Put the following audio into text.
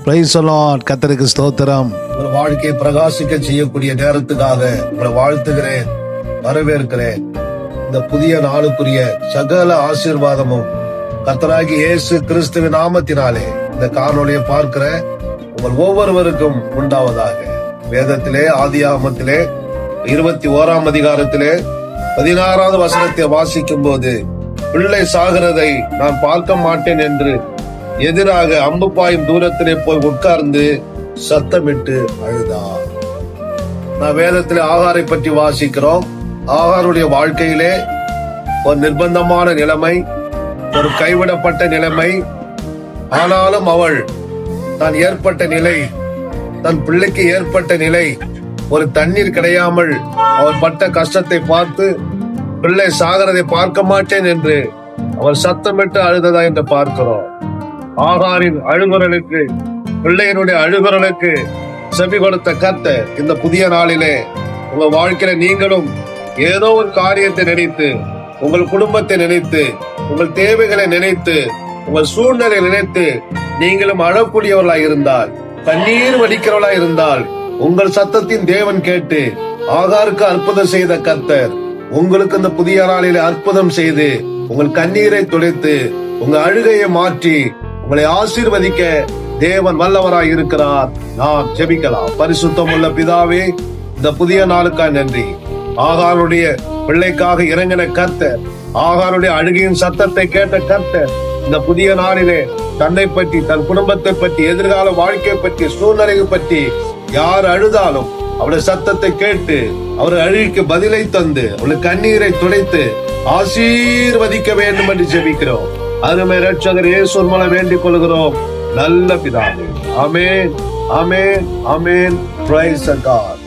Price the Lord. கர்த்தருக்கு ஸ்தோத்திரம். உங்கள் வாழ்க்கையை பிரகாசிக்க செய்யக்கூடிய நேரத்துக்காக உங்களை வாழ்த்துகிறேன், வரவேற்கிறேன். இந்த புதிய நாளுக்குரிய சகல ஆசீர்வாதமும் கர்த்தராகிய இயேசு கிறிஸ்துவின் நாமத்தினாலே இந்த காணொளியை பார்க்கிற உங்கள் ஒவ்வொருவருக்கும் உண்டாவதாக. வேதத்திலே ஆதியாகமத்திலே 21ஆம் அதிகாரத்திலே 16வது வசனத்தை வாசிக்கும் போது, பிள்ளை சாகிறதை நான் பார்க்க மாட்டேன் என்று எதிராக அம்பு பாயும் தூரத்திலே போய் உட்கார்ந்து சத்தமிட்டு அழுதார். நான் வேதத்திலே ஆகாரை பற்றி வாசிக்கிறோம். ஆகாருடைய வாழ்க்கையிலே ஒரு நிர்பந்தமான நிலைமை, ஒரு கைவிடப்பட்ட நிலைமை. ஆனாலும் அவள் தான் ஏற்பட்ட நிலை, தன் பிள்ளைக்கு ஏற்பட்ட நிலை, ஒரு தண்ணீர் கிடையாமல் அவள் பட்ட கஷ்டத்தை பார்த்து பிள்ளை சாகிறதை பார்க்க மாட்டேன் என்று அவள் சத்தமிட்டு அழுததா என்று பார்க்கிறோம். ஆகாரின் அழுகுரலுக்கு, பிள்ளையினுடைய அழுகுரலுக்கு செவி கொடுத்த கர்த்தர் இந்த புதிய நாளிலே உங்க வாழ்க்கையில நீங்களும் ஏதோ ஒரு காரியத்தை நினைத்து, உங்கள் குடும்பத்தை நினைத்து, உங்கள் தேவைகளை நினைத்து, உங்கள் சூழ்நிலை நினைத்து நீங்களும் அழக்கூடியவர்களா இருந்தால், கண்ணீர் வடிக்கிறவர்களா இருந்தால், உங்கள் சத்தத்தின் தேவன் கேட்டு ஆகாருக்கு அற்புதம் செய்த கர்த்தர் உங்களுக்கு இந்த புதிய நாளிலே அற்புதம் செய்து உங்கள் கண்ணீரை துடைத்து உங்க அழுகையை மாற்றி உங்களை ஆசீர்வதிக்க தேவன் வல்லவராய் இருக்கிறார். நாம் ஜெபிக்கலாம். பரிசுத்தம் உள்ள பிதாவே, இந்த புதிய நாளுக்காக நன்றி. ஆகாருடைய பிள்ளைக்காக இறங்கின கர்த்தர், ஆகாருடைய அழுகையின் சத்தத்தை கேட்ட கர்த்தர் இந்த புதிய நாளிலே தன்னை பற்றி, தன் குடும்பத்தை பற்றி, எதிர்கால வாழ்க்கையை பற்றி, சூழ்நிலையை பற்றி யார் அழுதாலும் அவருடைய சத்தத்தை கேட்டு அவர் அழுகைக்கு பதிலை தந்து அவருடைய கண்ணீரை துடைத்து ஆசீர்வதிக்க வேண்டும் என்று ஜெபிக்கிறோம். அருமை இரட்சகர் இயேசு மூலம் வேண்டிக் கொள்கிறோம் நல்ல பிதாவே. Amen, amen, amen. Praise the Lord.